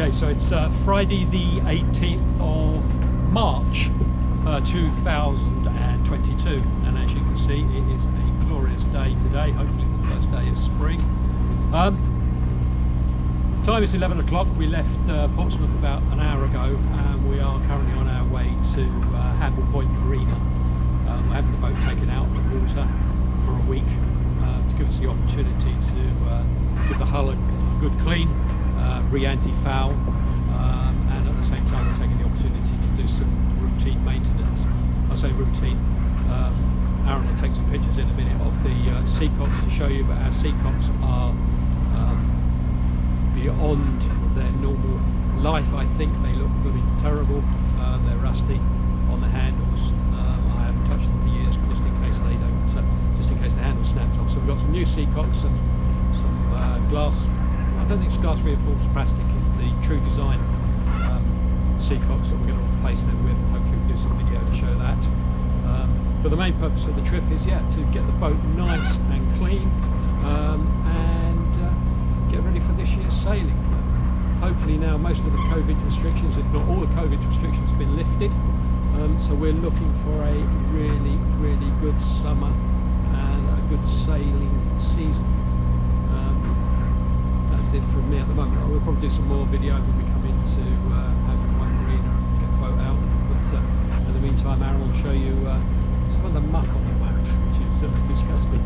Okay, so it's Friday the 18th of March 2022, and as you can see it is a glorious day today, hopefully the first day of spring. Time is 11 o'clock. We left Portsmouth about an hour ago and we are currently on our way to Hamble Point Marina. We're having the boat taken out of the water for a week to give us the opportunity to give the hull a good clean, antifoul, and at the same time we're taking the opportunity to do some routine maintenance. I say routine, Aaron will take some pictures in a minute of the seacocks to show you, but our seacocks are beyond their normal life. I think they look bloody terrible. They're rusty on the handles. I haven't touched them for years just in case they don't, just in case the handle snaps off. So we've got some new seacocks and some glass. I don't think it's glass reinforced plastic is the true design seacocks that we're going to replace them with. Hopefully we'll do some video to show that. But the main purpose of the trip is, yeah, to get the boat nice and clean and get ready for this year's sailing. Hopefully now most of the COVID restrictions, if not all the COVID restrictions, have been lifted. So we're looking for a really, really good summer and a good sailing season. That's it from me at the moment. We'll probably do some more video when we come into Hamble Point Marina and get the boat out. But in the meantime, Aaron will show you some of the muck on the boat, which is disgusting.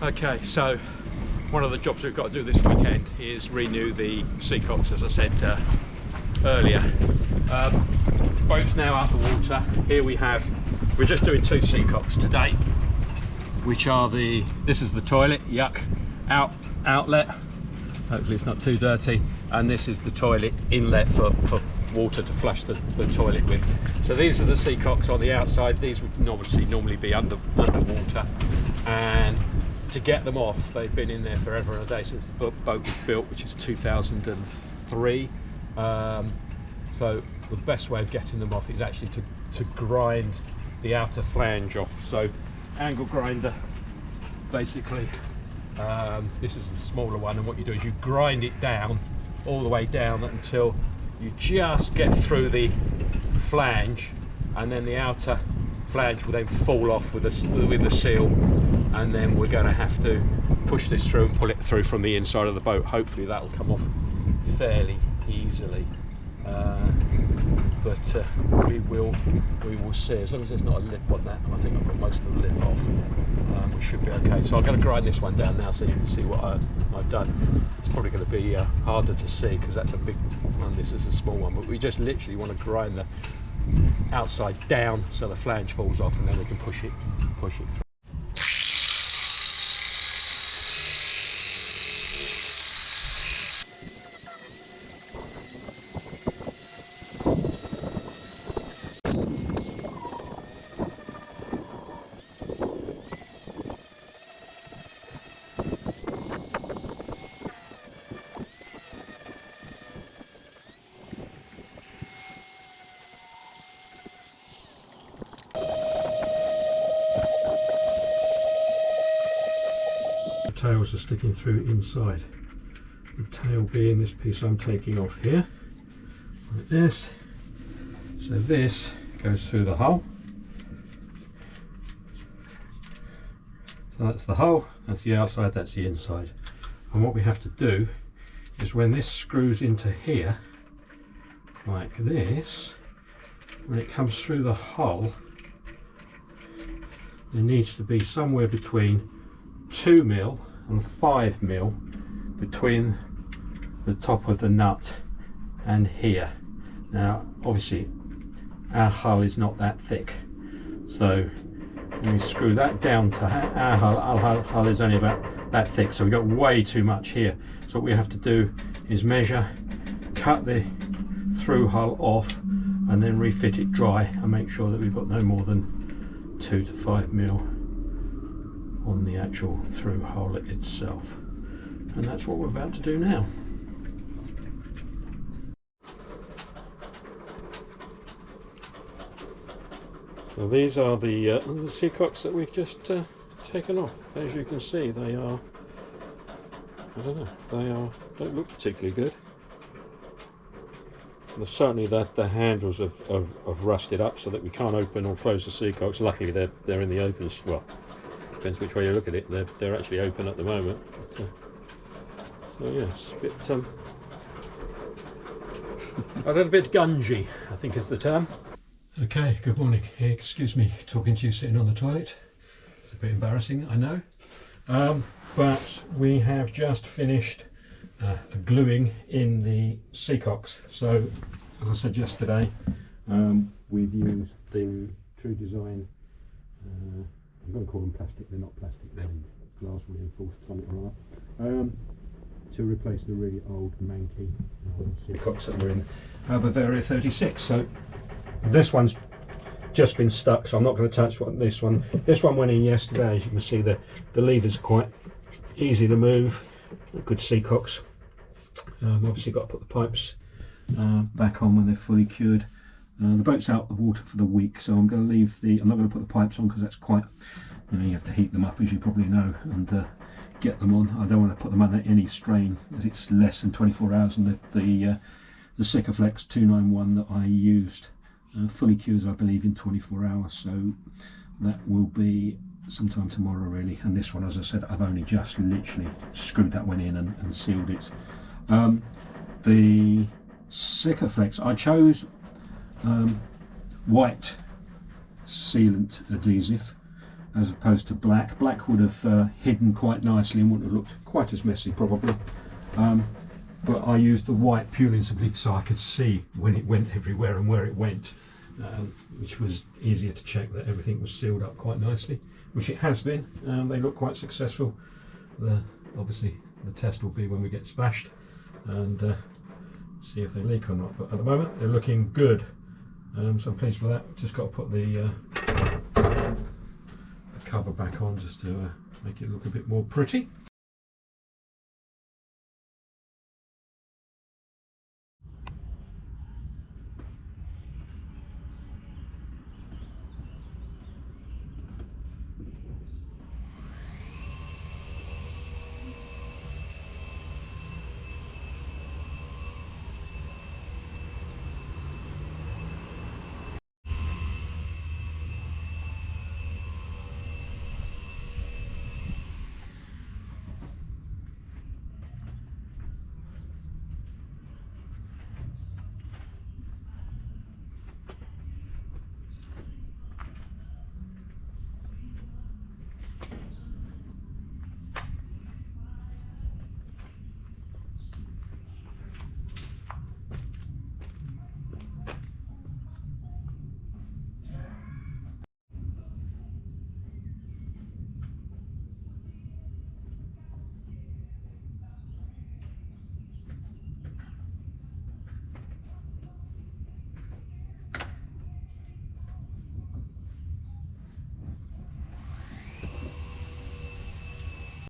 Okay, so one of the jobs we've got to do this weekend is renew the seacocks, as I said earlier. Boat's now out the water. Here we're just doing two seacocks today, which are this is the toilet, yuck, outlet. Hopefully it's not too dirty. And this is the toilet inlet for water to flush the toilet with. So these are the seacocks on the outside. These would normally be underwater. And to get them off, they've been in there forever and a day since the boat was built, which is 2003. So the best way of getting them off is actually to grind the outer flange off. So angle grinder, basically, this is the smaller one, and what you do is you grind it down, all the way down until you just get through the flange, and then the outer flange will then fall off with the seal, and then we're going to have to push this through and pull it through from the inside of the boat. Hopefully that'll come off fairly easily, but we will see. As long as there's not a lip on that, and I think I've got most of the lip off, we should be okay. So I'm going to grind this one down now so you can see what I've done. It's probably going to be harder to see because that's a big one, this is a small one, but we just literally want to grind the outside down so the flange falls off, and then we can push it through. Tails are sticking through inside. The tail being this piece I'm taking off here, like this. So this goes through the hull. So that's the hull, that's the outside, that's the inside. And what we have to do is when this screws into here, like this, when it comes through the hull, there needs to be somewhere between 2mm and 5mm between the top of the nut and here. Now obviously our hull is not that thick, so when we screw that down to our hull is only about that thick, so we've got way too much here. So what we have to do is measure, cut the through hull off, and then refit it dry and make sure that we've got no more than 2 to 5mm on the actual through hull itself. And that's what we're about to do now. So these are the seacocks that we've just taken off. As you can see, they are, I don't know, don't look particularly good. And certainly the handles have rusted up so that we can't open or close the seacocks. Luckily they're in the open, well, depends which way you look at it, they're actually open at the moment. But, so yes, a bit a little bit gungy, I think is the term. Okay, good morning. Excuse me talking to you sitting on the toilet. It's a bit embarrassing, I know. But we have just finished gluing in the seacocks. So, as I said yesterday, we've used the True Design, I'm going to call them plastic, they're not plastic, they're glass reinforced, something like that, to replace the really old manky seacocks that were in Bavaria 36. So this one's just been stuck, so I'm not going to touch this one. This one went in yesterday. As you can see, the levers are quite easy to move, good seacocks. Obviously got to put the pipes back on when they're fully cured. The boat's out of the water for the week, so I'm going to leave I'm not going to put the pipes on because that's quite, you have to heat them up, as you probably know, and get them on. I don't want to put them under any strain as it's less than 24 hours, and the Sikaflex 291 that I used fully cures, I believe, in 24 hours, so that will be sometime tomorrow really. And this one, as I said, I've only just literally screwed that one in and sealed it. The Sikaflex, I chose white sealant adhesive as opposed to black. Black would have hidden quite nicely and wouldn't have looked quite as messy probably, but I used the white purely and simply so I could see when it went everywhere and where it went, which was easier to check that everything was sealed up quite nicely, which it has been. They look quite successful. Obviously the test will be when we get splashed and see if they leak or not, but at the moment they're looking good. So I'm pleased with that. Just got to put the cover back on just to make it look a bit more pretty.